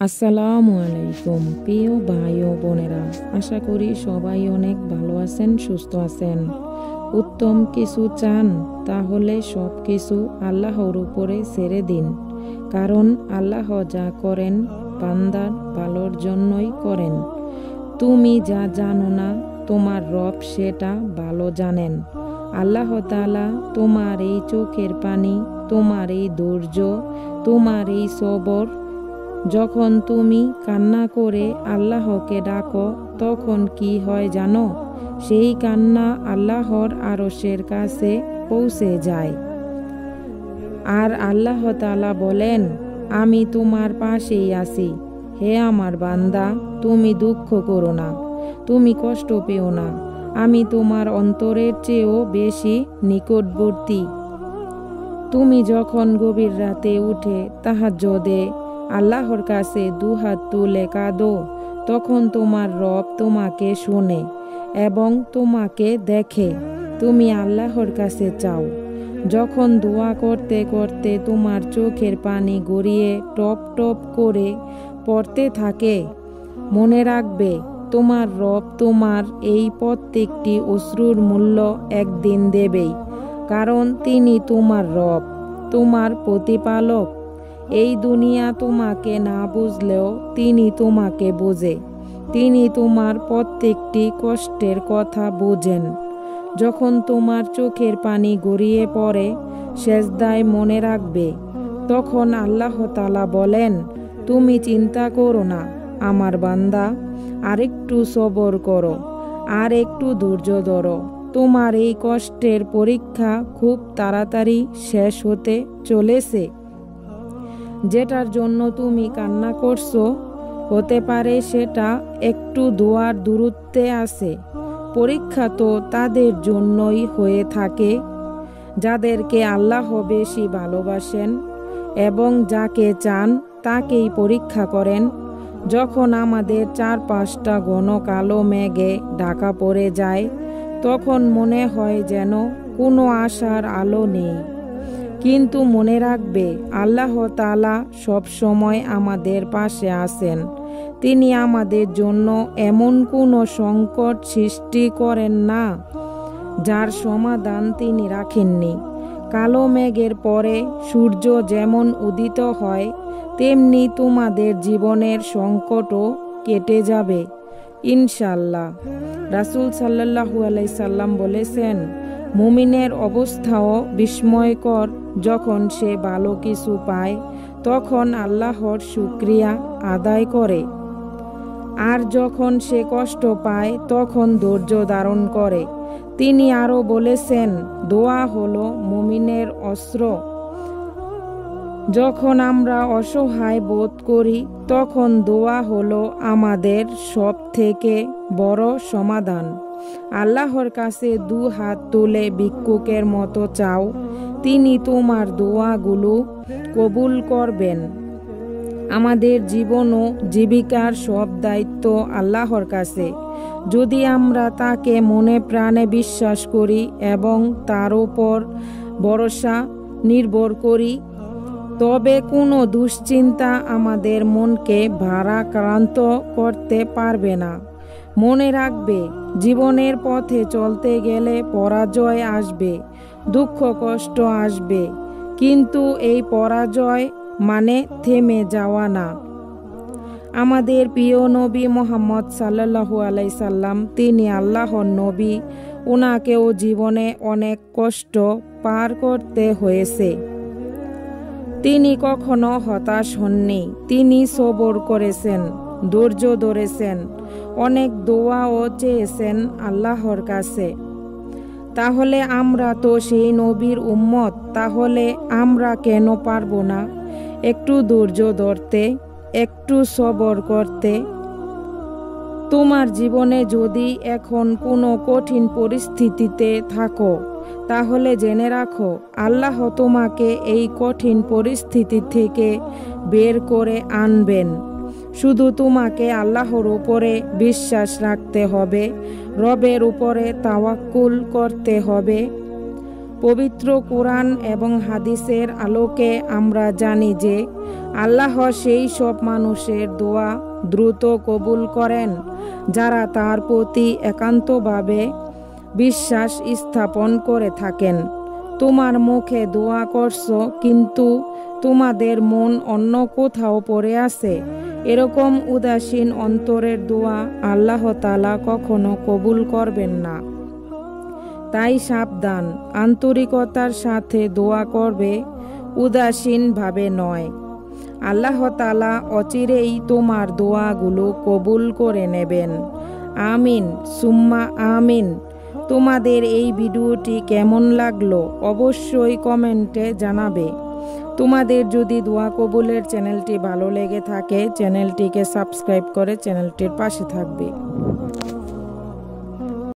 আসসালামু আলাইকুম প্রিয় ভাই ও বোনেরা, আশা করি সবাই অনেক ভালো আছেন, সুস্থ আছেন। উত্তম কিছু চান তাহলে সব কিছু আল্লাহর উপরে ছেড়ে দিন, কারণ আল্লাহ যা করেন বান্দার ভালোর জন্যই করেন। তুমি যা জানো না, তোমার রব সেটা ভালো জানেন। আল্লাহ তাআলা তোমার এই চোখের পানি, তোমার এই ধৈর্য, তোমার এই সবর, যখন তুমি কান্না করে আল্লাহকে ডাকো তখন কি হয় জানো? সেই কান্না আল্লাহর আরশের কাছে পৌঁছে যায়। আর আল্লাহ তাআলা বলেন, আমি তোমার পাশেই আছি। হে আমার বান্দা, তুমি দুঃখ করো না, তুমি কষ্ট পেও না। আমি তোমার অন্তরের চেয়েও বেশি নিকটবর্তী। তুমি যখন গভীর রাতে উঠে তাহাজ্জুদে আল্লাহর কাছে দুহাত তুলে কাঁদো, তখন তোমার রব তোমাকে শোনে এবং তোমাকে দেখে। তুমি আল্লাহর কাছে চাও। যখন দোয়া করতে করতে তোমার চোখের পানি গড়িয়ে টপ টপ করে পড়তে থাকে, মনে রাখবে তোমার রব তোমার এই প্রত্যেকটি অশ্রুর মূল্য একদিন দেবেই, কারণ তিনি তোমার রব, তোমার প্রতিপালক। এই দুনিয়া তোমাকে না বুঝলেও তিনি তোমাকে বোঝে। তিনি তোমার প্রত্যেকটি কষ্টের কথা বোঝেন। যখন তোমার চোখের পানি গড়িয়ে পড়ে সেজদায়, মনে রাখবে তখন আল্লাহ তাআলা বলেন, তুমি চিন্তা করো না আমার বান্দা, আরেকটু সবর করো, আর একটু ধৈর্য ধরো। তোমার এই কষ্টের পরীক্ষা খুব তাড়াতাড়ি শেষ হতে চলেছে। যেটার জন্য তুমি কান্না করছো, হতে পারে সেটা একটু দোয়ার দূরত্বে আছে। পরীক্ষা তো তাদের জন্যই হয়ে থাকে যাদেরকে আল্লাহ বেশি ভালোবাসেন এবং যাকে চান তাকেই পরীক্ষা করেন। যখন আমাদের চারপাশটা ঘন কালো মেঘে ঢাকা পড়ে যায়, তখন মনে হয় যেন কোনো আশার আলো নেই। কিন্তু মনে রাখবে আল্লাহ তাআলা সব সময় আমাদের পাশে আছেন। তিনি আমাদের জন্য এমন কোনো সংকট সৃষ্টি করেন না যার সমাধান তিনি রাখেননি। কালো মেঘের পরে সূর্য যেমন উদিত হয়, তেমনি তোমাদের জীবনের সংকটও কেটে যাবে ইনশাআল্লাহ। রাসূল সাল্লাল্লাহু আলাইহি সাল্লাম বলেছেন, মুমিনের অবস্থাও বিস্ময়কর। যখন সে ভালো কিছু পায় তখন আল্লাহর শুকরিয়া আদায় করে, আর যখন সে কষ্ট পায় তখন ধৈর্য ধারণ করে। তিনি আরো বলেছেন, দোয়া হলো মুমিনের অস্ত্র। যখন আমরা অসহায় বোধ করি তখন দোয়া হলো আমাদের সব থেকে বড় সমাধান। আল্লাহর কাছে দু হাত তুলে ভিক্ষুকের মতো চাও, তিনি তোমার দোয়াগুলো কবুল করবেন। আমাদের জীবন ও জীবিকার সব দায়িত্ব আল্লাহর কাছে। যদি আমরা তাকে মনে প্রাণে বিশ্বাস করি এবং তার উপর ভরসা নির্ভর করি, তবে কোনো দুশ্চিন্তা আমাদের মনকে ভারাক্রান্ত করতে পারবে না। মনে রাখবে, জীবনের পথে চলতে গেলে পরাজয় আসবে, দুঃখ কষ্ট আসবে, কিন্তু এই পরাজয় মানে থেমে যাওয়া না। আমাদের প্রিয় নবী মুহাম্মদ সাল্লাল্লাহু আলাইহি সাল্লাম, তিনি আল্লাহর নবী। ওনাকেও জীবনে অনেক কষ্ট পার করতে হয়েছে। তিনি কখনো হতাশ হননি। তিনি সবর করেছেন, ধৈর্য ধরেছেন, অনেক দোয়াও চেয়েছেন আল্লাহর কাছে। তাহলে আমরা তো সেই নবীর উম্মত, তাহলে আমরা কেন পারবো না একটু ধৈর্য ধরতে, একটু সবর করতে? তোমার জীবনে যদি এখন কোনো কঠিন পরিস্থিতিতে থাকো, তাহলে জেনে রাখো আল্লাহ তোমাকে এই কঠিন পরিস্থিতি থেকে বের করে আনবেন। শুধু তোমাকে আল্লাহর উপরে বিশ্বাস রাখতে হবে, রবের উপরে তাওয়াক্কুল করতে হবে। পবিত্র কোরআন এবং হাদিসের আলোকে আমরা জানি যে আল্লাহ সেই সব মানুষের দোয়া দ্রুত কবুল করেন যারা তার প্রতি একান্তভাবে বিশ্বাস স্থাপন করে থাকেন। তোমার মুখে দোয়া করছো কিন্তু তোমাদের মন অন্য কোথাও পড়ে আছে, এরকম উদাসীন অন্তরের দোয়া আল্লাহ তাআলা কখনো কবুল করবেন না। তাই সাবধান, আন্তরিকতার সাথে দোয়া করবে, উদাসীনভাবে নয়। আল্লাহ তাআলা অচিরেই তোমার দোয়াগুলো কবুল করে নেবেন। আমিন সুম্মা আমিন। তোমাদের এই ভিডিওটি কেমন লাগলো অবশ্যই কমেন্টে জানাবে। তোমাদের যদি দোয়া কবুলের চ্যানেলটি ভালো লেগে থাকে চ্যানেলটিকে সাবস্ক্রাইব করে চ্যানেলটির পাশে থাকবে।